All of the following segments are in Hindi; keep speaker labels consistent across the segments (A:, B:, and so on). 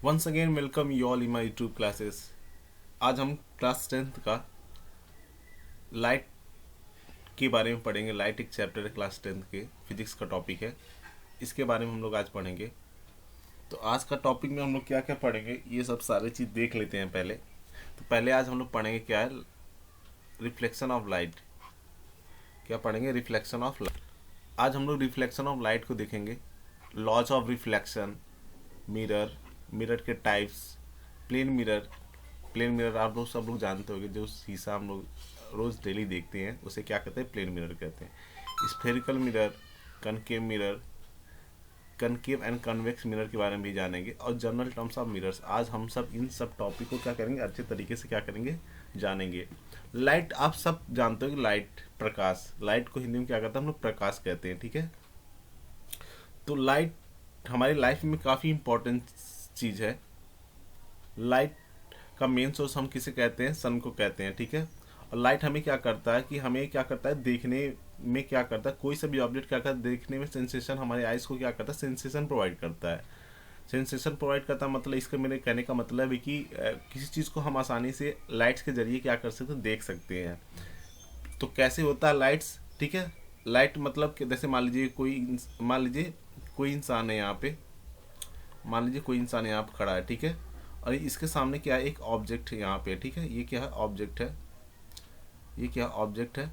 A: Once again welcome you all in my YouTube classes. आज हम क्लास 10th का लाइट के बारे में पढ़ेंगे। लाइट एक चैप्टर है क्लास 10th के, फिजिक्स का टॉपिक है। इसके बारे में हम लोग आज पढ़ेंगे। तो आज का टॉपिक में हम लोग क्या क्या पढ़ेंगे ये सब सारी चीज़ देख लेते हैं पहले। तो पहले आज हम लोग पढ़ेंगे क्या है, रिफ्लेक्शन ऑफ लाइट। क्या पढ़ेंगे? Reflection of light. आज हम लोग रिफ्लेक्शन ऑफ लाइट को देखेंगे, laws of reflection, mirror, mirror के types, plane mirror. Plane mirror आप लोग सब लोग जानते होंगे, जो शीशा हम लोग रोज डेली देखते हैं उसे क्या कहते हैं? प्लेन मिरर कहते हैं। Spherical mirror, concave mirror, concave and convex mirror के बारे में भी जानेंगे, और जनरल टर्म्स ऑफ मिरर्स। आज हम सब इन सब टॉपिक को क्या करेंगे, अच्छे तरीके से क्या करेंगे, जानेंगे। लाइट आप सब जानते हो कि लाइट प्रकाश, लाइट को हिंदी में क्या कहते हैं हम लोग? प्रकाश कहते हैं। ठीक है, तो लाइट हमारी लाइफ में काफ़ी इंपॉर्टेंट चीज़ है। लाइट का मेन सोर्स हम किसे कहते हैं? सन को कहते हैं। ठीक है, और लाइट हमें क्या करता है कि हमें क्या करता है, देखने में क्या करता है, कोई सा भी ऑब्जेक्ट क्या करता है, देखने में सेंसेशन, हमारे आइज को क्या करता है, सेंसेशन प्रोवाइड करता है। सेंसेशन प्रोवाइड करता है मतलब, इसका मेरे कहने का मतलब है कि किसी चीज़ को हम आसानी से लाइट्स के जरिए क्या कर सकते हैं, देख सकते हैं। तो कैसे होता है लाइट्स? ठीक है, लाइट मतलब कि जैसे मान लीजिए कोई इंसान है यहाँ पे, मान लीजिए कोई इंसान यहाँ पे खड़ा है। ठीक है, और इसके सामने क्या है, एक ऑब्जेक्ट है यहाँ पे। ठीक है, ये क्या है? ऑब्जेक्ट है। ये क्या ऑब्जेक्ट है?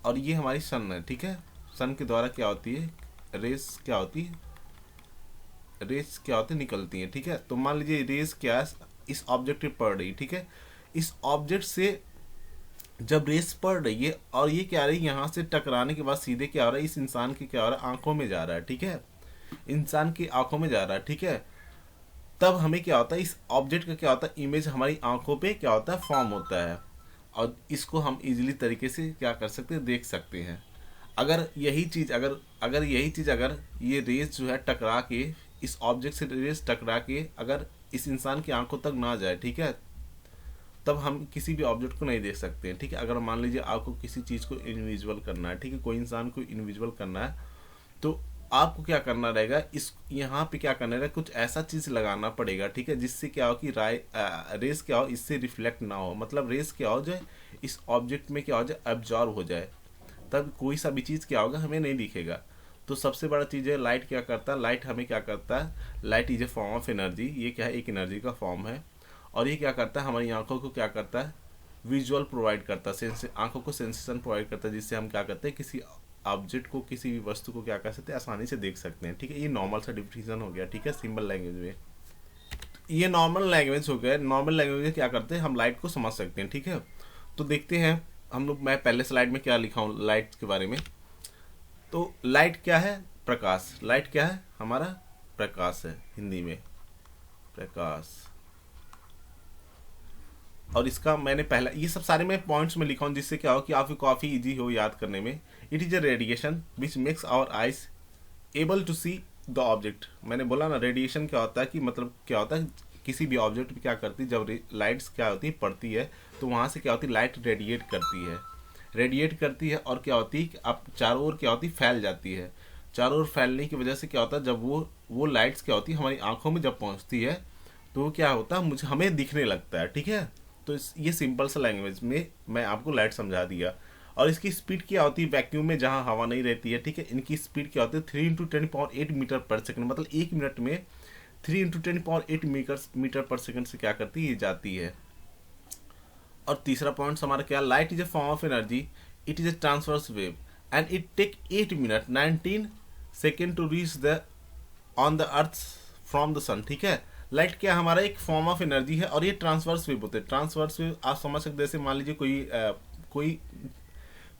A: और ये हमारी सन है। ठीक है, सन के द्वारा क्या होती है, रेस क्या होती है, रेस क्या होती है, निकलती है। ठीक है, तो मान लीजिए रेस क्या है, इस ऑब्जेक्ट पे पड़ रही। ठीक है, इस ऑब्जेक्ट से जब रेस पड़ रही है और ये क्या रही, यहाँ से टकराने के बाद सीधे क्या हो रहा है, इस इंसान के क्या हो रहा है, आंखों में जा रहा है। ठीक है, इंसान की आंखों में जा रहा है। ठीक है, तब हमें क्या होता है, इस ऑब्जेक्ट का क्या होता है, इमेज हमारी आंखों पे क्या होता है, फॉर्म होता है, और इसको हम इजीली तरीके से क्या कर सकते हैं, देख सकते हैं। अगर यही चीज़ अगर ये रेस जो है टकरा के, इस ऑब्जेक्ट से रेस टकरा के अगर इस इंसान की आंखों तक ना जाए, ठीक है, तब हम किसी भी ऑब्जेक्ट को नहीं देख सकते हैं। ठीक है, अगर मान लीजिए आपको किसी चीज़ को इनविजिबल करना है, ठीक है, कोई इंसान को इनविजिबल करना है, तो आपको क्या करना रहेगा, इस यहाँ पे क्या करना रहेगा, कुछ ऐसा चीज़ लगाना पड़ेगा। ठीक है, जिससे क्या हो कि रेस क्या हो, इससे रिफ्लेक्ट ना हो, मतलब रेस क्या हो जाए, इस ऑब्जेक्ट में क्या हो जाए, एब्जॉर्ब हो जाए, तब कोई सा भी चीज़ क्या होगा, हमें नहीं दिखेगा। तो सबसे बड़ा चीज़ है लाइट क्या करता है, लाइट हमें क्या करता है, light is a form of energy. ये क्या है, एक एनर्जी का फॉर्म है, और ये क्या करता है, हमारी आंखों को क्या करता है, विजुअल प्रोवाइड करता है, आंखों को सेंसेशन प्रोवाइड करता है, जिससे हम क्या करते हैं, किसी ऑब्जेक्ट को, किसी भी वस्तु को क्या कर सकते हैं, आसानी से देख सकते हैं। ठीक है, ये नॉर्मल सा डिफिनेशन हो गया। ठीक है, सिंपल लैंग्वेज में ये नॉर्मल लैंग्वेज हो गया। नॉर्मल लैंग्वेज में क्या करते हैं, हम लाइट को समझ सकते हैं। ठीक है, तो देखते हैं हम लोग, मैं पहले स्लाइड में क्या लिखा हूँ लाइट के बारे में। तो लाइट क्या है, प्रकाश। लाइट क्या है हमारा, प्रकाश है, हिंदी में प्रकाश। और इसका मैंने पहला, ये सब सारे मैं पॉइंट्स में लिखा हूँ, जिससे क्या हो कि आपको काफ़ी इजी हो याद करने में। It is a radiation which makes our eyes able to see the object. मैंने बोला ना, रेडिएशन क्या होता है कि मतलब क्या होता है, किसी भी ऑब्जेक्ट पे क्या करती है, जब लाइट्स क्या होती है, पड़ती है, तो वहाँ से क्या होती है, लाइट रेडिएट करती है। रेडिएट करती है और क्या होती है कि अब चारों ओर क्या होती है, फैल जाती है। चारों ओर फैलने की वजह से क्या होता है, जब वो लाइट्स क्या होती है, हमारी आंखों में जब पहुँचती है, तो वो क्या होता है, मुझे हमें दिखने लगता है। ठीक है, तो ये सिंपल सा लैंग्वेज में मैं आपको लाइट समझा दिया। और इसकी स्पीड क्या होती है, वैक्यूम में जहाँ हवा नहीं रहती है, ठीक है, इनकी स्पीड क्या होती है, 3 × 10⁸ मीटर पर सेकंड, मतलब 1 मिनट में 3 × 10⁸ मीटर पर सेकंड से क्या करती है, ये जाती है। और तीसरा पॉइंट हमारा क्या, light is a form of energy, it is a transverse wave and it take 8 minute 19 second to reach the on the earth from the sun. ठीक है, लाइट क्या हमारा एक फॉर्म ऑफ एनर्जी है, और ये ट्रांसवर्स वेव होते हैं। ट्रांसवर्स वेव आप समझ सकते हैं, जैसे मान लीजिए कोई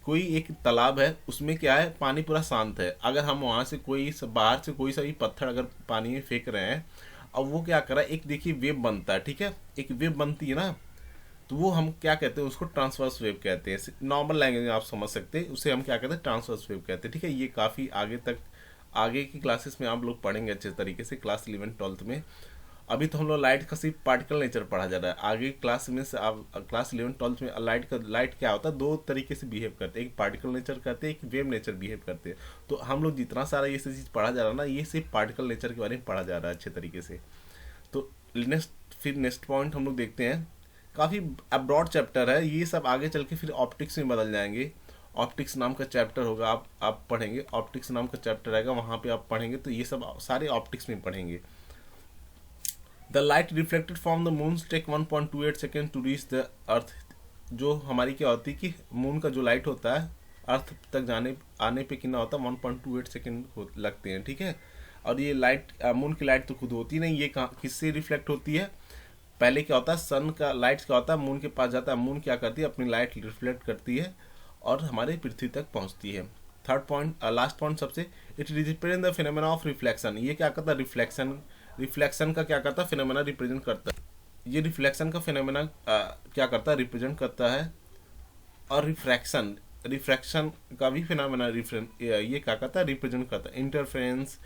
A: कोई एक तालाब है, उसमें क्या है, पानी पूरा शांत है, अगर हम वहाँ से बाहर से कोई सा भी पत्थर अगर पानी में फेंक रहे हैं, और वो क्या कर रहा है, एक देखिए वेव बनता है। ठीक है, एक वेव बनती है ना, तो वो हम क्या कहते हैं, उसको ट्रांसवर्स वेव कहते हैं। नॉर्मल लैंग्वेज में आप समझ सकते हैं, उसे हम क्या कहते हैं, ट्रांसवर्स वेव कहते हैं। ठीक है, ये काफ़ी आगे तक, आगे की क्लासेस में आप लोग पढ़ेंगे अच्छे तरीके से, क्लास 11 12th में। अभी तो हम लोग लाइट का सिर्फ पार्टिकल नेचर पढ़ा जा रहा है। आगे क्लास में से आप क्लास 11 12 में लाइट क्या होता है, दो तरीके से बिहेव करते हैं, एक पार्टिकल नेचर करते हैं, एक वेव नेचर बिहेव करते हैं। तो हम लोग जितना सारा ये चीज़ पढ़ा जा रहा है ना, ये सिर्फ पार्टिकल नेचर के बारे में पढ़ा जा रहा है अच्छे तरीके से। तो नेक्स्ट पॉइंट हम लोग देखते हैं, काफ़ी ब्रॉड चैप्टर है ये सब, आगे चल के फिर ऑप्टिक्स में बदल जाएंगे। ऑप्टिक्स नाम का चैप्टर होगा, आप पढ़ेंगे, ऑप्टिक्स नाम का चैप्टर रहेगा, वहाँ पे आप पढ़ेंगे तो ये सब सारे ऑप्टिक्स में पढ़ेंगे। The light reflected from the moon take 1.28 second to reach the earth. जो हमारी क्या होती है कि मून का जो लाइट होता है अर्थ तक आने पे कितना होता है, 1.28 सेकेंड लगते हैं, ठीक है। और ये लाइट मून की लाइट तो खुद होती नहीं, ये किससे रिफ्लेक्ट होती है, पहले क्या होता है सन का लाइट क्या होता है मून के पास जाता है, मून क्या करती है अपनी लाइट रिफ्लेक्ट करती है और हमारे पृथ्वी तक पहुंचती है। थर्ड पॉइंट, लास्ट पॉइंट सबसे, it represent the phenomena of reflection. ये क्या करता है, रिफ्लेक्शन का क्या करता है, फिनोमेना रिप्रेजेंट करता है। ये रिफ्लेक्शन का फिनोमेना क्या करता है, रिप्रेजेंट करता है। और रिफ्रैक्शन का भी फिनोमेना ये क्या करता है, रिप्रेजेंट करता है। Interference,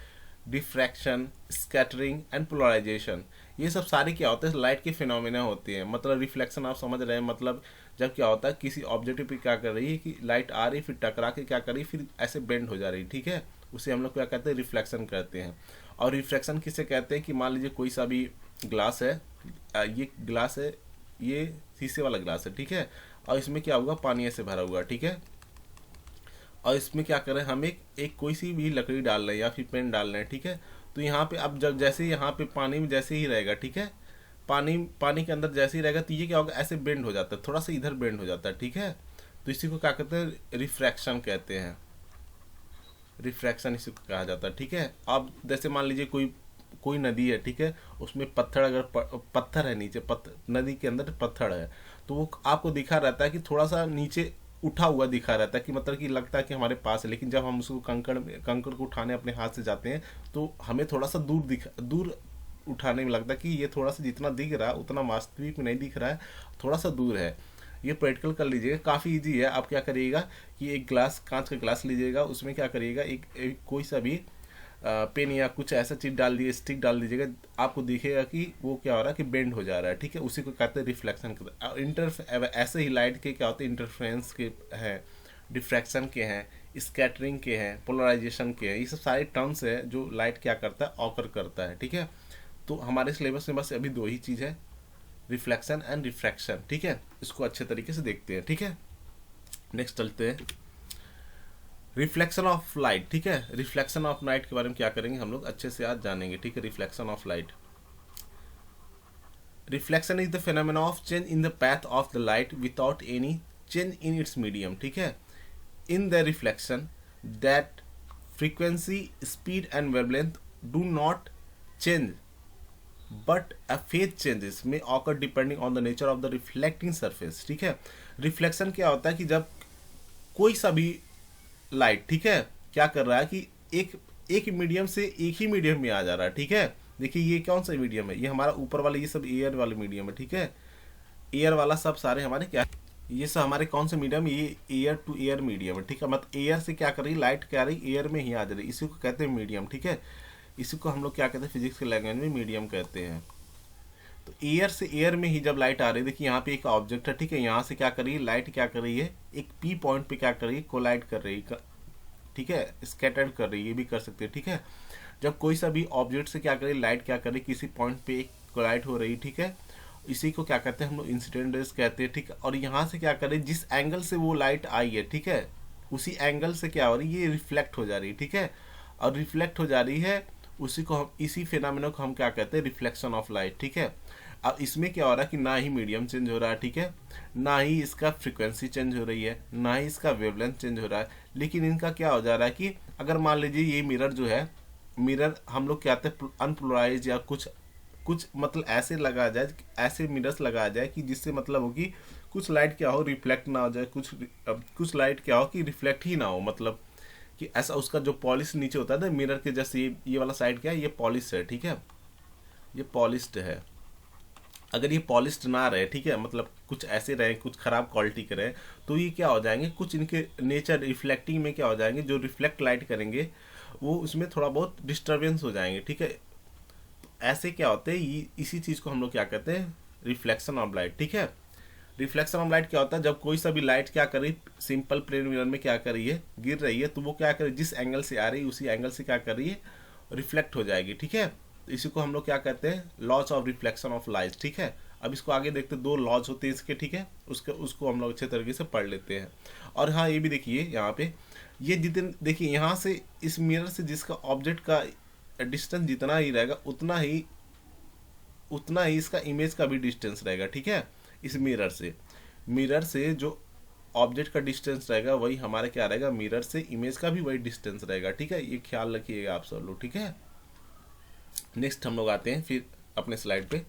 A: diffraction, scattering and polarisation, ये सब सारे क्या होते हैं, लाइट के फिनोमेना होते हैं। मतलब रिफ्लेक्शन आप समझ रहे हैं, मतलब जब क्या होता है किसी ऑब्जेक्ट पे क्या कर रही है कि लाइट आ रही, फिर टकरा के क्या कर रही, फिर ऐसे बेंड हो जा रही, ठीक है, उसे हम लोग क्या कहते हैं, रिफ्लेक्शन कहते हैं। और रिफ्रैक्शन किसे कहते हैं कि मान लीजिए कोई सा भी ग्लास है, ये ग्लास है, ये शीशे वाला ग्लास है, ठीक है, और इसमें क्या होगा, पानी ऐसे भरा हुआ, ठीक है, और इसमें क्या करें हम एक कोई सी भी लकड़ी डाल रहे हैं या फिर पेन डाल रहे हैं, ठीक है। तो यहाँ पे अब जब जैसे यहाँ पे पानी में जैसे ही रहेगा, ठीक है, पानी के अंदर जैसे ही रहेगा तो ये क्या होगा, ऐसे बेंड हो जाता है, थोड़ा सा इधर बेंड हो जाता है, ठीक है। तो इसी को क्या कहते हैं, रिफ्रैक्शन कहते हैं, रिफ्रैक्शन इसी को कहा जाता है, ठीक है। अब जैसे मान लीजिए कोई नदी है, ठीक है, उसमें पत्थर अगर पत्थर है नीचे, नदी के अंदर पत्थर है, तो वो आपको दिखा रहता है कि थोड़ा सा नीचे उठा हुआ दिखा रहता है, कि मतलब कि लगता है कि हमारे पास है, लेकिन जब हम उसको कंकड़ को उठाने अपने हाथ से जाते हैं तो हमें थोड़ा सा दूर उठाने में लगता है कि ये थोड़ा सा जितना दिख रहा है उतना वास्तविक में नहीं दिख रहा है, थोड़ा सा दूर है। ये प्रैक्टिकल कर लीजिएगा, काफ़ी इजी है। आप क्या करिएगा कि एक ग्लास, कांच का ग्लास लीजिएगा, उसमें क्या करिएगा एक कोई सा भी पेन या कुछ ऐसा चीज डाल दिए, स्टिक डाल दीजिएगा, आपको दिखेगा कि वो क्या हो रहा है कि बेंड हो जा रहा है, ठीक है, उसी को कहते हैं रिफ्लेक्शन। ऐसे ही लाइट के क्या होते हैं, इंटरफेरेंस के हैं, डिफ्रैक्शन के हैं, स्कैटरिंग के हैं, पोलराइजेशन के हैं, ये सब सारे टर्म्स है जो लाइट क्या करता है, ऑकर करता है, ठीक है। तो हमारे सिलेबस में बस अभी दो ही चीज़ है, रिफ्लेक्शन एंड रिफ्रैक्शन, ठीक है, इसको अच्छे तरीके से देखते हैं, ठीक है। नेक्स्ट चलते हैं, रिफ्लेक्शन ऑफ लाइट, ठीक है। रिफ्लेक्शन ऑफ लाइट के बारे में क्या करेंगे हम लोग अच्छे से आज जानेंगे, ठीक है। Reflection of light, reflection is the phenomena of change in the path of the light without any change in its medium, ठीक है। In the reflection that frequency, speed and wavelength do not change but a phase changes may occur depending on the nature of the reflecting surface, ठीक है। रिफ्लेक्शन क्या होता है कि जब कोई सा भी लाइट, ठीक है, क्या कर रहा है कि एक मीडियम से एक ही मीडियम में आ जा रहा है, ठीक है। देखिए ये कौन सा मीडियम है, ये हमारा ऊपर वाला, ये सब एयर वाले मीडियम है, ठीक है। एयर वाला सब सारे हमारे क्या, ये सब हमारे कौन से मीडियम, ये एयर टू एयर मीडियम है, ठीक है। मतलब एयर से क्या कर रही, लाइट क्या रही, एयर में ही आ जा रही, इसी को कहते हैं मीडियम, ठीक है। इसी को हम लोग क्या कहते हैं, फिजिक्स के लैंग्वेज में मीडियम कहते हैं। तो एयर से एयर में ही जब लाइट आ रही है, देखिए यहाँ पे एक ऑब्जेक्ट है, ठीक है, यहाँ से क्या कर रही है, लाइट क्या कर रही है, एक पी पॉइंट पे क्या कर रही है, कोलाइड कर रही है, ठीक है, स्कैटर्ड कर रही है, ये भी कर सकते हैं, ठीक है। जब कोई सा भी ऑब्जेक्ट से क्या करे, लाइट क्या करे, किसी पॉइंट पे एक कोलाइड हो रही, ठीक है, इसी को क्या कहते हैं हम लोग, इंसिडेंट रेज कहते हैं, ठीक है। और यहाँ से क्या करे, जिस एंगल से वो लाइट आई है, ठीक है, उसी एंगल से क्या हो रही है, ये रिफ्लेक्ट हो जा रही है, ठीक है। और रिफ्लेक्ट हो जा रही है, उसी को हम, इसी फिनोमेना को हम क्या कहते हैं, रिफ्लेक्शन ऑफ लाइट, ठीक है। अब इसमें क्या हो रहा है कि ना ही मीडियम चेंज हो रहा है, ठीक है, ना ही इसका फ्रीक्वेंसी चेंज हो रही है, ना ही इसका वेवलेंथ चेंज हो रहा है, लेकिन इनका क्या हो जा रहा है कि अगर मान लीजिए ये मिरर जो है, मिरर हम लोग क्या कहते हैं अनपोलराइज या कुछ मतलब ऐसे लगा जाए, ऐसे मिरर्स लगाया जाए कि जिससे मतलब हो कि कुछ लाइट क्या हो, रिफ्लेक्ट ना हो जाए, कुछ लाइट क्या हो कि रिफ्लेक्ट ही ना हो, मतलब कि ऐसा उसका जो पॉलिश नीचे होता है ना मिरर के, जैसे ये वाला साइड क्या है, ये पॉलिश है, ठीक है, ये पॉलिश्ड है। अगर ये पॉलिश्ड ना रहे, ठीक है, मतलब कुछ ऐसे रहे, कुछ खराब क्वालिटी के रहे, तो ये क्या हो जाएंगे, कुछ इनके नेचर रिफ्लेक्टिंग में क्या हो जाएंगे, जो रिफ्लेक्ट लाइट करेंगे वो उसमें थोड़ा बहुत डिस्टर्बेंस हो जाएंगे, ठीक है। ऐसे क्या होते हैं, इसी चीज़ को हम लोग क्या कहते हैं, रिफ्लेक्शन ऑफ लाइट। ठीक है, रिफ्लेक्शन ऑफ लाइट क्या होता है, जब कोई सा भी लाइट क्या करी सिंपल प्लेन मिरर में क्या कर रही है, गिर रही है, तो वो क्या करे, जिस एंगल से आ रही है उसी एंगल से क्या कर रही है, रिफ्लेक्ट हो जाएगी। ठीक है, इसी को हम लोग क्या कहते हैं, laws of reflection of light. ठीक है, अब इसको आगे देखते हैं, 2 लॉज होते हैं इसके। ठीक है, उसको हम लोग अच्छे तरीके से पढ़ लेते हैं। और हाँ, ये भी देखिए यहाँ पे, ये जितने देखिए यहाँ से इस मिरर से जिसका ऑब्जेक्ट का डिस्टेंस जितना ही रहेगा उतना ही इसका इमेज का भी डिस्टेंस रहेगा। ठीक है, इस मिरर से जो ऑब्जेक्ट का डिस्टेंस रहेगा वही हमारा क्या रहेगा, मिरर से इमेज का भी वही डिस्टेंस रहेगा। ठीक है, ये ख्याल रखिएगा आप सब लोग। ठीक है, नेक्स्ट हम लोग आते हैं फिर अपने स्लाइड पे,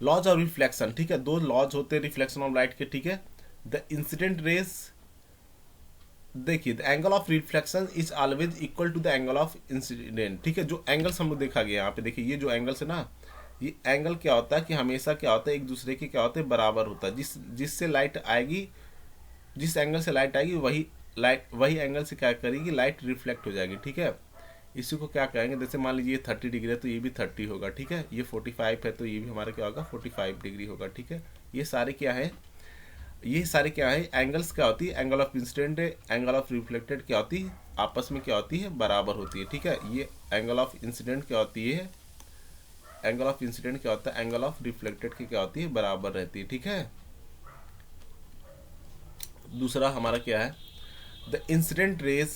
A: लॉज ऑफ रिफ्लेक्शन। ठीक है, 2 लॉज होते हैं रिफ्लेक्शन ऑफ लाइट के। ठीक है, द इंसिडेंट रेज, देखिए the angle of reflection is always equal to the angle of incidence. ठीक है, जो एंगल्स हम लोग देखा गया यहाँ पे, देखिए ये जो एंगल्स है ना, ये एंगल क्या होता है कि हमेशा क्या होता है, एक दूसरे के क्या होते हैं, बराबर होता है। जिससे लाइट आएगी, जिस एंगल से लाइट आएगी वही एंगल से क्या करेगी, लाइट रिफ्लेक्ट हो जाएगी। ठीक है, इसी को क्या कहेंगे, जैसे मान लीजिए 30 डिग्री है तो ये भी 30 होगा। ठीक है, ये 45 है तो ये भी हमारा क्या होगा, 45 डिग्री होगा। ठीक है, ये सारे क्या है, एंगल्स क्या होती है, angle of incident, angle of reflected क्या होती है, आपस में क्या होती है, बराबर होती है। ठीक है, ये एंगल ऑफ इंसिडेंट क्या होती है, एंगल ऑफ इंसिडेंट क्या होता है, एंगल ऑफ रिफ्लेक्टेड की क्या होती है, बराबर रहती है। ठीक है, दूसरा हमारा क्या है, the incident rays,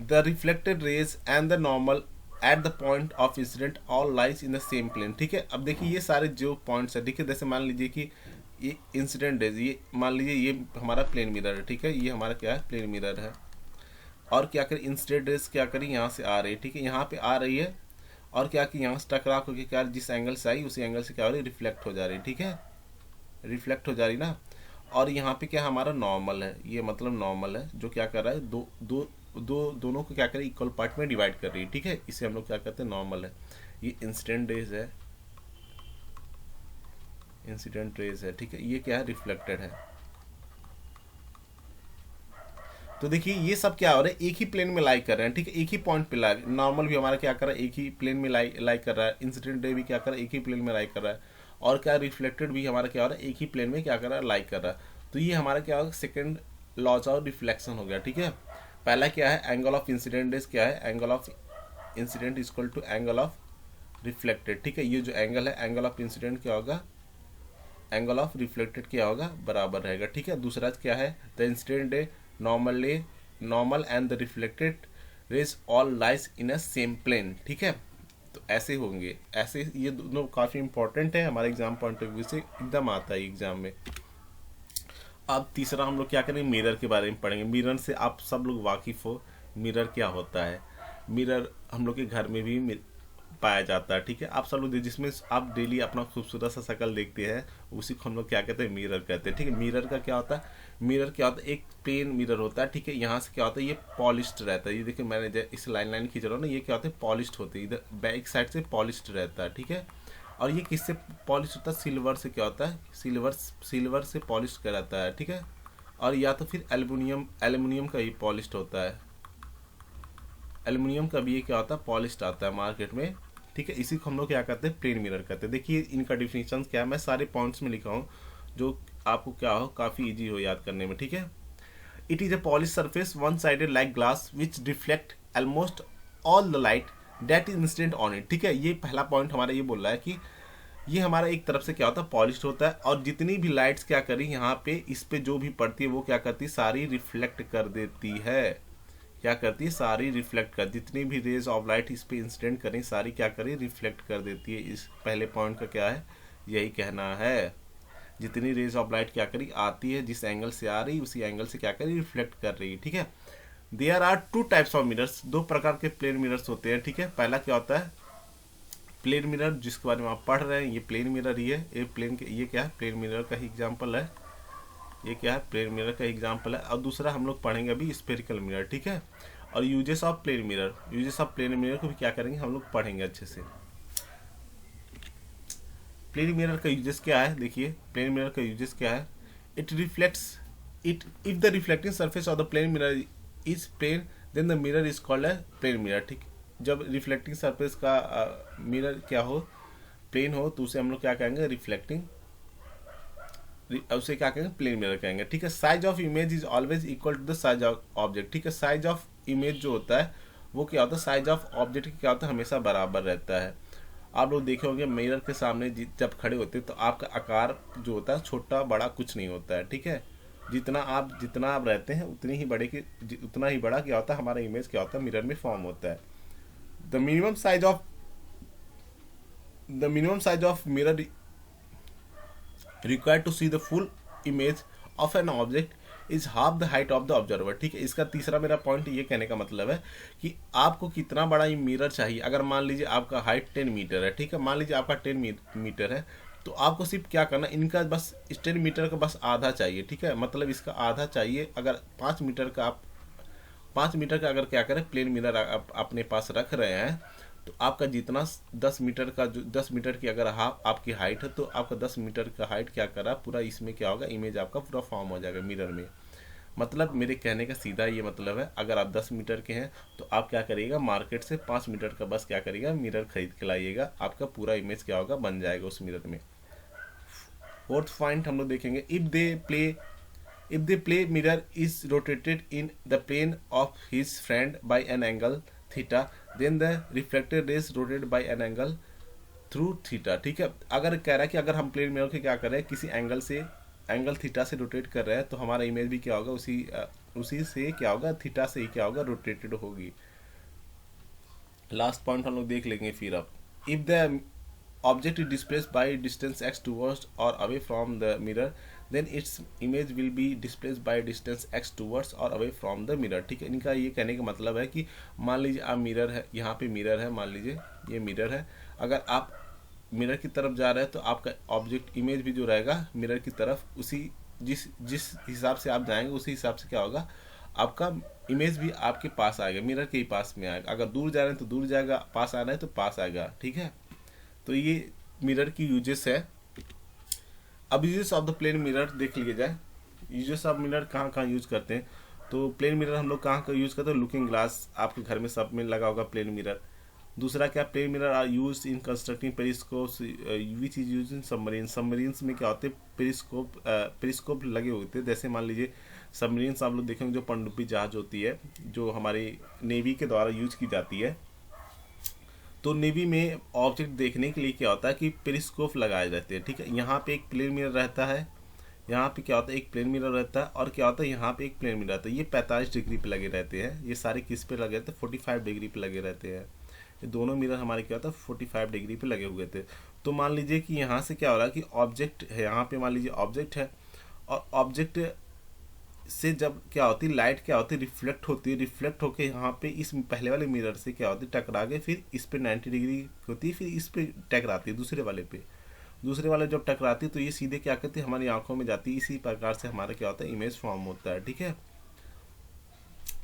A: the reflected rays and the normal at the point of incidence all lies in the same plane. ठीक है, अब देखिए ये सारे जो पॉइंट्स है, ठीक है, जैसे मान लीजिए कि ये इंसिडेंट रेज, ये मान लीजिए ये हमारा प्लेन मिरर है। ठीक है, ये हमारा क्या है, प्लेन मिरर है, और क्या करें, इंसिडेंट रेज क्या करें, यहाँ से आ रही है। ठीक है, यहाँ पे आ रही है, और क्या कि यहाँ से टकरा होकर क्या, जिस एंगल से आई उसी एंगल से क्या हो रही है, रिफ्लेक्ट हो जा रही है। ठीक है, रिफ्लेक्ट हो जा रही ना, और यहाँ पे क्या हमारा नॉर्मल है, ये मतलब नॉर्मल है जो क्या कर रहा है, दोनों को क्या करें, इक्वल पार्ट में डिवाइड कर रही है। ठीक है, इसे हम लोग क्या कहते हैं, नॉर्मल है। ये इंसिडेंट रेज है, इंसिडेंट रेज है। ठीक है, ये क्या है, रिफ्लेक्टेड है। तो देखिए ये सब क्या हो रहा है, एक ही प्लेन में लाई कर रहे हैं। ठीक है, एक ही पॉइंट पे लाई, नॉर्मल भी हमारा क्या कर रहा है, एक ही प्लेन में लाई कर रहा है, इंसिडेंट रे भी क्या कर रहा है, एक ही प्लेन में लाई कर रहा है, और क्या रिफ्लेक्टेड भी हमारा क्या हो रहा है, एक ही प्लेन में क्या कर रहा है, लाई कर रहा है। तो ये हमारा क्या होगा, सेकेंड लॉज ऑफ रिफ्लेक्शन हो गया। ठीक है, पहला क्या है, एंगल ऑफ इंसिडेंट रेज क्या है, angle of incidence equal to angle of reflected. ठीक है, ये जो एंगल है, एंगल ऑफ इंसिडेंट क्या होगा, एंगल ऑफ रिफ्लेक्टेड क्या होगा, बराबर रहेगा। ठीक है, दूसरा क्या है, the incident ray normal and the reflected rays all lies in a same plane. ठीक है, तो ऐसे होंगे, ऐसे ये दोनों काफी इंपॉर्टेंट है हमारे एग्जाम पॉइंट ऑफ व्यू से, एकदम आता है एग्जाम में। अब तीसरा हम लोग क्या करेंगे, मिरर के बारे में पढ़ेंगे। मिरर से आप सब लोग वाकिफ हो, मिरर क्या होता है। मिरर हम लोग के घर में भी पाया जाता है। ठीक है, आप सब लोग जिसमें आप डेली अपना खूबसूरत सा शक्ल देखते हैं, उसी को हम लोग क्या कहते हैं, मिरर कहते हैं। ठीक है, मिरर का क्या होता है, मिरर क्या होता है, एक प्लेन मिरर होता है। ठीक है, यहाँ से क्या होता है, ये पॉलिश्ड रहता है। ये देखिए मैंने इस लाइन खींच रहा हूँ ना, ये क्या होता है, पॉलिश्ड होती है, इधर बैक साइड से पॉलिश्ड रहता है। ठीक है, और ये किससे पॉलिश होता है, सिल्वर से क्या होता है, सिल्वर से पॉलिश कराता है। ठीक है, और या तो फिर एल्युमिनियम का ही पॉलिश होता है, एल्युमिनियम का भी ये क्या होता है, पॉलिश आता है मार्केट में। ठीक है, इसी को हम लोग क्या कहते हैं, प्लेन मिरर कहते हैं। देखिए इनका डिफिनीशन क्या है, मैं सारे पॉइंट्स में लिखा हूँ जो आपको क्या हो, काफी इजी हो याद करने में। ठीक है, it is a polish surface one sided like glass which reflect almost all the light that is incident on it. ठीक है, ये पहला पॉइंट हमारा ये बोल रहा है कि ये हमारा एक तरफ से क्या होता है, पॉलिश्ड होता है, और जितनी भी लाइट्स क्या करी यहाँ पे, इस पे जो भी पड़ती है वो क्या करती है, सारी रिफ्लेक्ट कर देती है। क्या करती है, सारी रिफ्लेक्ट कर, जितनी भी रेज ऑफ लाइट इस पे इंसिडेंट करें, सारी क्या करें, रिफ्लेक्ट कर देती है। इस पहले पॉइंट का क्या है, यही कहना है, जितनी रेज ऑफ लाइट क्या करी आती है, जिस एंगल से आ रही उसी एंगल से क्या करी, रिफ्लेक्ट कर रही है। ठीक है, there are 2 types of mirrors, 2 प्रकार के प्लेन मिरर्स होते हैं। ठीक है, पहला क्या होता है, प्लेन मिरर, जिसके बारे में आप पढ़ रहे हैं, ये प्लेन मिरर ही है, ये क्या है, प्लेन मिरर का ही एग्जाम्पल है, ये क्या है, प्लेन मिरर का एग्जाम्पल है। और दूसरा हम लोग पढ़ेंगे अभी स्फेरिकल मिरर। ठीक है, और यूजेस ऑफ प्लेन मिरर को भी क्या करेंगे, हम लोग पढ़ेंगे अच्छे से। प्लेन मिरर का यूजेस क्या है, देखिए प्लेन मिरर का यूजेस क्या है, it reflects it if the reflecting surface of the plane mirror is plane then the mirror is called a plane mirror. ठीक, जब रिफ्लेक्टिंग सरफेस का मिरर क्या हो, प्लेन हो, तो उसे हम लोग क्या कहेंगे, रिफ्लेक्टिंग, उसे क्या कहेंगे, प्लेन मिरर कहेंगे। ठीक है, size of image is always equal to the size of object. ठीक है, साइज ऑफ इमेज जो होता है वो क्या होता है, साइज ऑफ ऑब्जेक्ट क्या होता है, हमेशा बराबर रहता है। आप लोग देखे होंगे मिरर के सामने जब खड़े होते हैं तो आपका आकार जो होता है छोटा बड़ा कुछ नहीं होता है। ठीक है, जितना आप रहते हैं उतनी ही बड़े की उतना ही बड़ा क्या होता है, हमारा इमेज क्या होता है, मिरर में फॉर्म होता है। The minimum size of mirror required to see the full image of an object is half the height of the observer। ठीक है, इसका तीसरा मेरा पॉइंट ये कहने का मतलब है कि आपको कितना बड़ा ये मिरर चाहिए। अगर मान लीजिए आपका हाइट 10 मीटर है, ठीक है, मान लीजिए आपका 10 मीटर है, तो आपको सिर्फ क्या करना, इनका बस 10 मीटर का बस आधा चाहिए। ठीक है, मतलब इसका आधा चाहिए। अगर 5 मीटर का आप 5 मीटर का अगर क्या करें, प्लेन मिरर आप अपने पास रख रहे हैं, तो आपका जितना 10 मीटर का, जो 10 मीटर की अगर आपकी हाइट है, तो आपका 10 मीटर का हाइट क्या करा, पूरा इसमें क्या होगा, इमेज आपका पूरा फॉर्म हो जाएगा मिरर में। मतलब मेरे कहने का सीधा ये मतलब है, अगर आप 10 मीटर के हैं तो आप क्या करिएगा, मार्केट से 5 मीटर का बस क्या करिएगा, मिरर खरीद के लाइएगा, आपका पूरा इमेज क्या होगा, बन जाएगा उस मिरर में। फोर्थ पॉइंट हम लोग देखेंगे, if the play mirror is rotated in the plane of his friend by an angle theta, then the reflected rays rotate by an angle through theta। ठीक है, अगर कह रहा है कि अगर हम प्लेन मिरर के क्या कर रहे हैं, किसी एंगल थीटा से रोटेट कर रहे हैं, तो हमारा इमेज भी क्या होगा, उसी से क्या होगा, थीटा से ही क्या होगा, रोटेटेड होगी। लास्ट पॉइंट हम लोग देख लेंगे फिर। अब if the object is displaced by distance x towards or away from the mirror, then its image will be displaced by distance x towards or away from the mirror। ठीक है, इनका ये कहने का मतलब है कि मान लीजिए आप मिरर है, यहाँ पे मिरर है, मान लीजिए ये मिरर है, अगर आप मिरर की तरफ जा रहे हैं तो आपका ऑब्जेक्ट इमेज भी जो रहेगा मिरर की तरफ, उसी जिस हिसाब से आप जाएंगे उसी हिसाब से क्या होगा, आपका इमेज भी आपके पास आएगा, मिरर के ही पास में आएगा। अगर दूर जा रहे हैं तो दूर जाएगा, पास आ रहे हैं तो पास आएगा। ठीक है, तो ये मिरर की यूजेस है। अब uses of the plane mirror देख लिया जाए। यूजेस ऑफ मिरर कहाँ कहाँ यूज करते हैं, तो प्लेन मिरर हम लोग कहाँ कहाँ यूज करते हैं, लुकिंग ग्लास, आपके घर में सब में लगा होगा प्लेन मिरर। दूसरा क्या, plane mirror are use in constructing periscope which is use in submarine. Submarines में क्या होते हैं, पेरिस्कोप लगे होते हैं। जैसे मान लीजिए सबमरीन्स आप लोग देखेंगे, जो पनडुब्बी जहाज होती है, जो हमारी नेवी के द्वारा यूज की जाती है, तो नेवी में ऑब्जेक्ट देखने के लिए क्या होता है कि पेरिस्कोप लगाए रहते हैं। ठीक है, यहाँ पे एक प्लेन मिरर रहता है, यहाँ पे क्या होता है, एक प्लेन मिरर रहता है, और क्या होता है, यहाँ पे एक प्लेन मिरर रहता है। ये 45 डिग्री पे लगे रहते हैं। ये सारे किस पे लगे रहते हैं, 45 डिग्री पे लगे रहते हैं। ये दोनों मिरर हमारे क्या होता है, 45 डिग्री पे लगे हुए थे। तो मान लीजिए कि यहाँ से क्या हो रहा है कि ऑब्जेक्ट है, यहाँ पे मान लीजिए ऑब्जेक्ट है, और ऑब्जेक्ट से जब क्या होती है, लाइट क्या होती है, रिफ्लेक्ट होती है, रिफ्लेक्ट होके यहाँ पे इस पहले वाले मिरर से क्या होती है, टकरा के फिर इस पे 90 डिग्री होती है, फिर इस पे टकराती है दूसरे वाले जब टकराती है तो ये सीधे क्या करती है, हमारी आंखों में जाती है। इसी प्रकार से हमारा क्या होता है, इमेज फॉर्म होता है। ठीक है,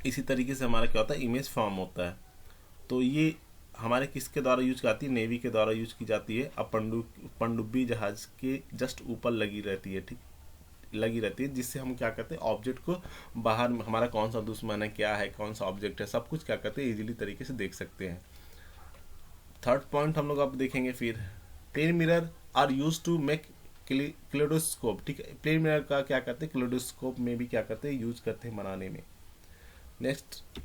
A: इसी तरीके से हमारा क्या होता है, इमेज फॉर्म होता है। तो ये हमारे किसके द्वारा यूज आती है, नेवी के द्वारा यूज की जाती है। अब पनडुब्बी जहाज के जस्ट ऊपर लगी रहती है, ठीक लगी रहती है, जिससे हम क्या करते हैं, ऑब्जेक्ट को बाहर हमारा कौन सा दुश्मन है, क्या है, कौन सा ऑब्जेक्ट है, सब कुछ क्या करते हैं, इजीली तरीके से देख सकते हैं। थर्ड पॉइंट हम लोग अब देखेंगे फिर, plane mirror are use to make kaleidoscope. ठीक है, प्लेन मिरर का क्या करते हैं, क्लेडोस्कोप में भी क्या करते हैं, यूज करते हैं बनाने में। नेक्स्ट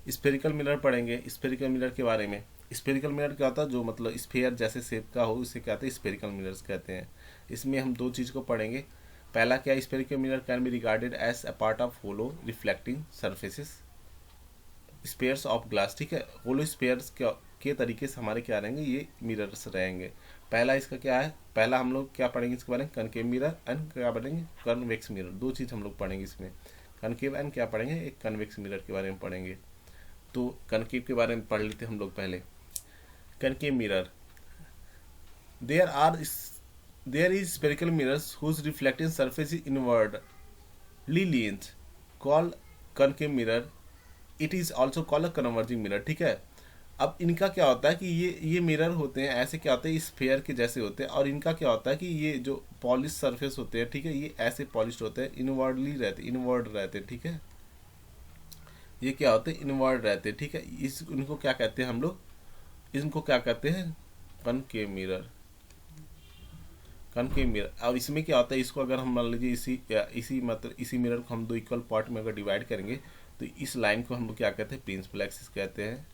A: स्फेरिकल मिरर पढ़ेंगे। स्फेरिकल मिरर के बारे में, स्फेरिकल मिरर क्या होता है, जो मतलब स्फेयर जैसे शेप का हो, उसे कहते हैं स्फेरिकल मिरर्स कहते हैं। इसमें हम दो चीज़ को पढ़ेंगे। पहला क्या, spherical mirror can be regarded as a part of hollow reflecting surfaces spheres of glass. ठीक है, होलो स्पेयर्स के तरीके से हमारे क्या रहेंगे, ये मिरर्स रहेंगे। पहला इसका क्या है, पहला हम लोग क्या पढ़ेंगे इसके बारे में, कनकेव मिरर एंड क्या पढ़ेंगे, कन्वेक्स मिरर। दो चीज़ हम लोग पढ़ेंगे इसमें, कनकेव एंड क्या पढ़ेंगे, एक कन्वेक्स मिरर के बारे में पढ़ेंगे। तो कनकेव के बारे में पढ़ लेते हम लोग पहले। Concave mirror, there is spherical mirrors whose reflecting surface is inwardly leaned, called concave mirror. It is also called a converging mirror। ठीक है, अब इनका क्या होता है कि ये मिरर होते हैं, ऐसे क्या होते हैं, स्फेयर के जैसे होते हैं, और इनका क्या होता है कि ये जो पॉलिश सरफेस होते हैं, ठीक है, ये ऐसे पॉलिश होते हैं, इनवर्ड रहते हैं। ठीक है, ये क्या होते हैं, इन्वर्ट रहते हैं, ठीक है। इनको क्या कहते हैं हम लोग, इनको क्या कहते हैं, कनकेव मिरर, कनकेव मिरर। और इसमें क्या होता है, इसको अगर हम मान लीजिए इसी मतलब इसी मिरर को हम दो इक्वल पार्ट में अगर डिवाइड करेंगे तो इस लाइन को हम लोग क्या कहते हैं, प्रिंसिपल एक्सिस कहते हैं,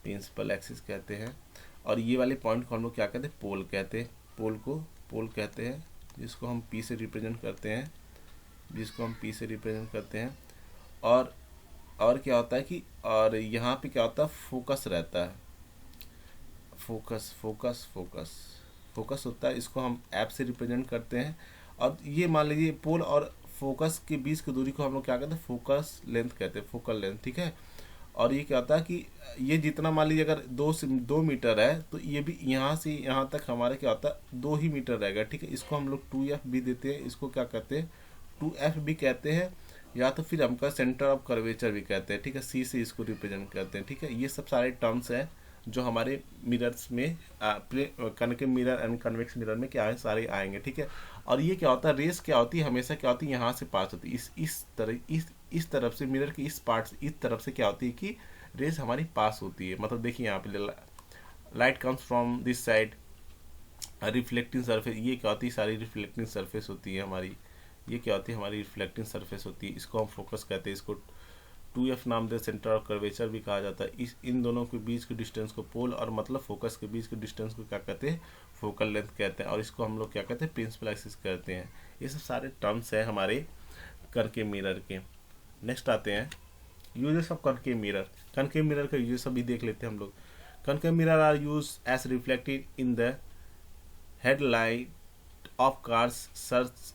A: प्रिंसिपल एक्सिस कहते हैं। और ये वाले पॉइंट को हम लोग क्या कहते हैं, पोल कहते हैं, पोल को पोल कहते हैं, जिसको हम पी से रिप्रेजेंट करते हैं, जिसको हम पी से रिप्रेजेंट करते हैं। और क्या होता है कि और यहाँ पे क्या होता है, फोकस रहता है, फोकस फोकस फोकस फोकस होता है, इसको हम ऐप से रिप्रेजेंट करते हैं। और ये मान लीजिए पोल और फोकस के बीच की दूरी को हम लोग क्या कहते हैं, फोकस लेंथ कहते हैं, फोकल लेंथ, ठीक है। और ये क्या होता है कि ये जितना मान लीजिए अगर 2 मीटर है तो ये भी यहाँ से यहाँ तक हमारे क्या होता है 2 ही मीटर रहेगा, ठीक है। इसको हम लोग 2f भी देते हैं, इसको क्या कहते हैं 2f भी कहते हैं, या तो फिर हमका सेंटर ऑफ कर्वेचर भी कहते हैं, ठीक है। सी से इसको रिप्रेजेंट करते हैं, ठीक है। ये सब सारे टर्म्स हैं जो हमारे मिरर्स में concave mirror and convex mirror में क्या है, सारे आएंगे, ठीक है। और ये क्या होता है, रेस क्या होती है, हमेशा क्या होती है, यहाँ से पास होती है, इस तरफ से मिरर की इस पार्ट से इस तरफ से क्या होती है कि रेस हमारी पास होती है। मतलब देखिए यहाँ पे light comes from this side, reflecting surface, ये क्या होती है, सारी रिफ्लेक्टिंग सरफेस होती है हमारी, ये क्या होती है, हमारी रिफ्लेक्टिंग सरफेस होती है, इसको हम फोकस कहते हैं, इसको 2f नाम दे, सेंटर ऑफ कर्वेचर भी कहा जाता है। इन दोनों के बीच के डिस्टेंस को पोल और मतलब फोकस के बीच के डिस्टेंस को क्या कहते हैं, फोकल लेंथ कहते हैं। और इसको हम लोग क्या कहते हैं, प्रिंसिपल एक्सिस कहते हैं। ये सब सारे टर्म्स हैं हमारे कनकेव मिरर के। नेक्स्ट आते हैं uses of concave mirror. Concave mirror का यूजेस अभी देख लेते हैं हम लोग। Concave mirror are use as reflected in the headlight of cars, search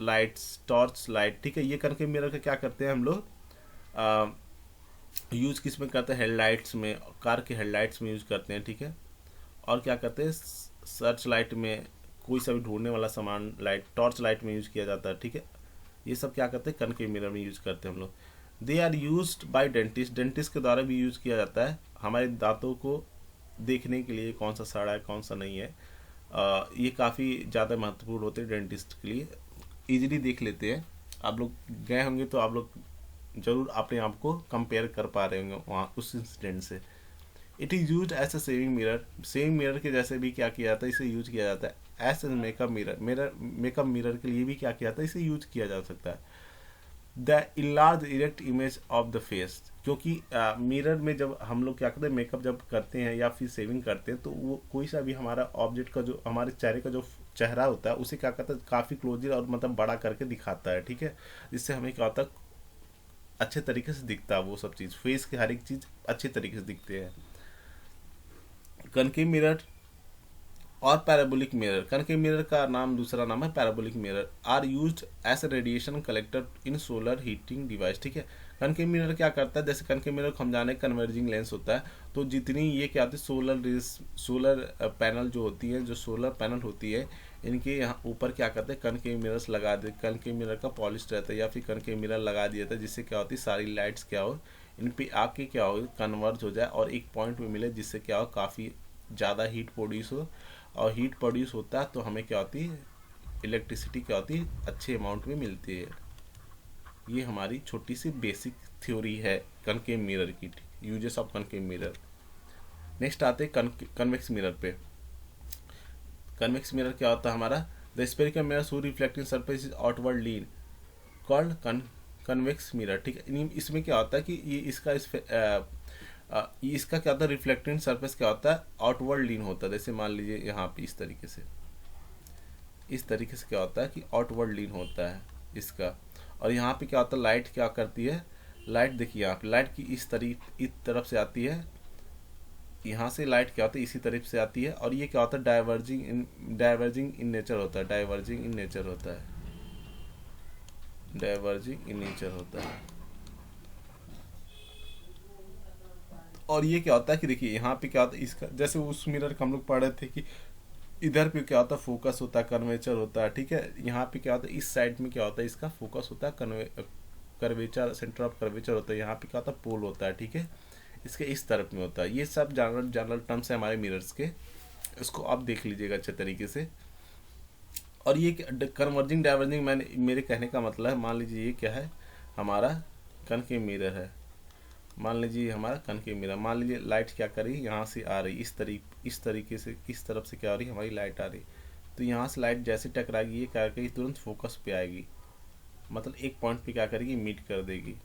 A: lights, torch light, ठीक है। ये कनकेव मिरर का क्या करते हैं हम लोग, यूज किस में करते हैं, हेडलाइट्स में, कार के हेडलाइट्स में यूज करते हैं, ठीक है। और क्या करते हैं, सर्च लाइट में, कोई सा भी ढूंढने वाला सामान लाइट, टॉर्च लाइट में यूज किया जाता है, ठीक है। ये सब क्या करते हैं, कनकेव मिरर में यूज करते हैं हम लोग। They are used by dentist, dentist के द्वारा भी यूज किया जाता है हमारे दांतों को देखने के लिए कौन सा सड़ा है कौन सा नहीं है। ये काफ़ी ज़्यादा महत्वपूर्ण होते हैं डेंटिस्ट के लिए, इजीली देख लेते हैं। आप लोग गए होंगे तो आप लोग जरूर अपने आप को कंपेयर कर पा रहे होंगे वहाँ उस इंसिडेंट से। It is use as a shaving mirror, shaving mirror के जैसे भी क्या किया जाता है, इसे यूज किया जाता है। As a makeup mirror, makeup mirror के लिए भी क्या किया जाता है, इसे यूज किया जा सकता है। The enlarge erect image of the face, क्योंकि मिरर में जब हम लोग क्या करते हैं, मेकअप जब करते हैं या फिर सेविंग करते हैं तो वो कोई सा भी हमारा ऑब्जेक्ट का जो हमारे चेहरे का जो चेहरा होता है उसे क्या करता है, काफ़ी क्लोजर और मतलब बड़ा करके दिखाता है, ठीक है। जिससे हमें क्या होता है, अच्छे तरीके से दिखता है वो सब चीज़, फेस की हर एक चीज़ अच्छे तरीके से दिखते हैं। कनकेव मिरर और पैराबोलिक मिरर, कनकेव मिरर का नाम दूसरा नाम है parabolic mirror, are used as radiation collector in solar heating device, ठीक है। कनकेव मिरर क्या करता है, जैसे कनकेव मिरर को हम जाने कन्वर्जिंग लेंस होता है, तो जितनी ये क्या होती है, सोलर पैनल जो होती है, जो सोलर पैनल होती है, इनके यहाँ ऊपर क्या करते हैं, कनकेव मिरर्स लगा दे, कनकेव मिरर का पॉलिश रहता है या फिर कनकेव मिरर लगा दिया जाता है, जिससे क्या होती है, सारी लाइट्स क्या हो, इन पे आके क्या हो, कन्वर्ज हो जाए और एक पॉइंट में मिले, जिससे क्या हो, काफ़ी ज़्यादा हीट प्रोड्यूस हो। और हीट प्रोड्यूस होता है तो हमें क्या होती है, इलेक्ट्रिसिटी क्या होती है, अच्छे अमाउंट में मिलती है। ये हमारी छोटी सी बेसिक थ्योरी है कनकेव मिरर की, uses of concave mirror. Next आते हैं कन्वेक्स मिरर पे। कन्वेक्स मिरर क्या होता है हमारा, the spherical mirror so reflecting surface is outward lean called convex mirror, ठीक है। इसमें क्या होता है कि ये इसका क्या होता है, रिफ्लेक्टिंग सरफेस क्या होता है, आउटवर्ड लीन होता है। जैसे मान लीजिए यहाँ पे इस तरीके से क्या होता है कि आउटवर्ड लीन होता है इसका। और यहाँ पे क्या होता है, लाइट क्या करती है, लाइट देखिए यहाँ पे लाइट की इस तरफ से आती है, यहाँ से लाइट क्या होता है इसी तरफ से आती है। और ये क्या होता है, डाइवर्जिंग इन नेचर होता है, डाइवर्जिंग इन नेचर होता है। और ये क्या होता है कि देखिए यहाँ पे क्या होता है, इसका जैसे उस मिरर का हम लोग पढ़ रहे थे कि इधर पे क्या होता है, फोकस होता है, कर्वेचर होता है, ठीक है। यहाँ पे क्या होता है, इस साइड में क्या होता है, इसका फोकस होता है, कर्वेचर, सेंटर ऑफ कर्वेचर होता है। यहाँ पे क्या होता है, पोल होता है, ठीक है। इसके इस तरफ में होता है। ये सब जनरल टर्म्स है हमारे मिरर्स के, इसको आप देख लीजिएगा अच्छे तरीके से। और ये कन्वर्जिंग डाइवर्जिंग, मेरे कहने का मतलब है, मान लीजिए ये क्या है, हमारा कनकेव मिरर है, मान लीजिए हमारा कनकेव मिरर, मान लीजिए लाइट क्या कर रही है, यहाँ से आ रही, इस तरीके से, इस तरफ से क्या हो रही है, हमारी लाइट आ रही, तो यहाँ से लाइट जैसे टकराएगी ये क्या करेगी, तुरंत फोकस पे आएगी, मतलब एक पॉइंट पे क्या करेगी, मीट कर देगी।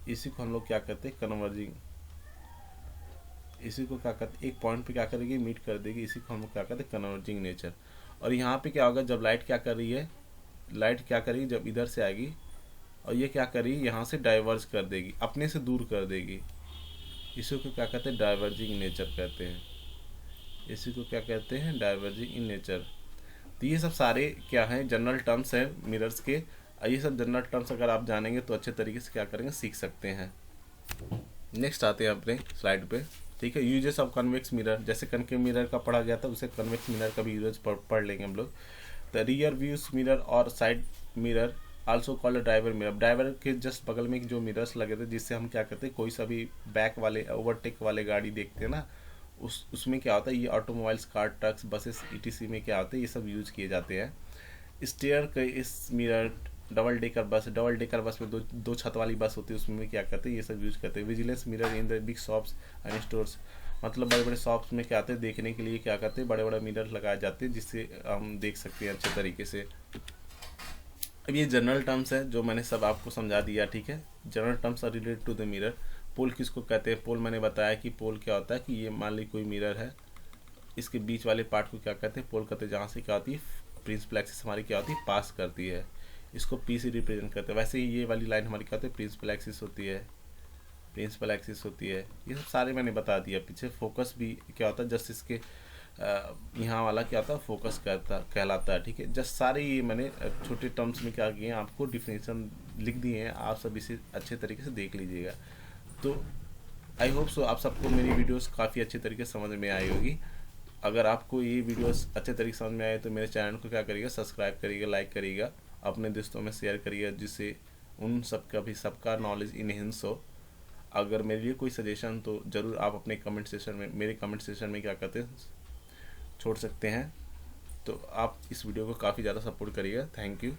A: इसी को हम लोग क्या कहते हैं, कन्वर्जिंग। इसी को क्या कहते हैं, एक पॉइंट पे क्या करेगी, मीट कर देगी, इसी को हम लोग क्या कहते हैं, कन्वर्जिंग नेचर। और यहाँ पे क्या होगा, जब लाइट क्या कर रही है, लाइट क्या करेगी, जब इधर से आएगी और ये क्या करेगी, यहाँ से डाइवर्ज कर देगी, अपने से दूर कर देगी, इसी को क्या कहते हैं, डाइवर्जिंग नेचर कहते हैं। इसी को क्या कहते हैं, डाइवर्जिंग इन नेचर। तो ये सब सारे क्या हैं, जनरल टर्म्स हैं मिरर्स के। ये सब जनरल टर्म्स अगर आप जानेंगे तो अच्छे तरीके से क्या करेंगे, सीख सकते हैं। नेक्स्ट आते हैं अपने स्लाइड पे, ठीक है। यूजेस ऑफ कन्वेक्स मिरर, जैसे कनकेव मिरर का पढ़ा गया था, उसे कन्वेक्स मिरर का भी यूजेस पढ़ लेंगे हम लोग। द रियर व्यूज मिरर और side mirror also called driver mirror, driver के जस्ट बगल में जो मिरर्स लगे थे, जिससे हम क्या करते हैं, कोई सा भी बैक वाले ओवरटेक वाले गाड़ी देखते हैं ना, उसमें क्या होता है, ये automobiles, car, trucks, buses etc में क्या होते हैं, ये सब यूज किए जाते हैं। स्टेयर के इस मिरर, डबल डेकर बस में दो छत वाली बस होती है, उसमें क्या करते हैं, ये सब यूज करते हैं। Vigilance mirror in the big shops and stores, मतलब बड़े बड़े शॉप्स में क्या आते हैं, देखने के लिए क्या करते हैं, बड़े बड़े मिरर लगाए जाते हैं, जिससे हम देख सकते हैं अच्छे तरीके से। अब ये जनरल टर्म्स है जो मैंने सब आपको समझा दिया, ठीक है। General terms are related to the mirror. Pole किसको कहते हैं, पोल मैंने बताया कि पोल क्या होता है, कि ये मान ली कोई मिरर है, इसके बीच वाले पार्ट को क्या कहते हैं, पोल कहते हैं, जहाँ से क्या होती है, प्रिंसिपल एक्सिस हमारी क्या होती है, पास करती है, इसको पी से रिप्रेजेंट करते हैं। वैसे ही ये वाली लाइन हमारी क्या होती है, प्रिंसिपल एक्सिस होती है, प्रिंसिपल एक्सिस होती है। ये सब सारे मैंने बता दिया पीछे। फोकस भी क्या होता है, जस्ट इसके यहाँ वाला क्या होता है, फोकस कहलाता है, ठीक है। जस्ट सारे ये मैंने छोटे टर्म्स में क्या किए हैं, आपको डिफिनेशन लिख दिए हैं, आप सब इसे अच्छे तरीके से देख लीजिएगा। तो आई होप सो आप सबको मेरी वीडियोस काफ़ी अच्छे तरीके से समझ में आई होगी। अगर आपको ये वीडियोस अच्छे तरीके से समझ में आए तो मेरे चैनल को क्या करिएगा, सब्सक्राइब करिएगा, लाइक करिएगा, अपने दोस्तों में शेयर करिएगा, जिससे उन सबका भी सबका नॉलेज इनहेंस हो। अगर मेरे लिए कोई सजेशन तो ज़रूर आप अपने कमेंट सेक्शन में, मेरे कमेंट सेक्शन में क्या कहते हैं, छोड़ सकते हैं। तो आप इस वीडियो को काफ़ी ज़्यादा सपोर्ट करिएगा। Thank you.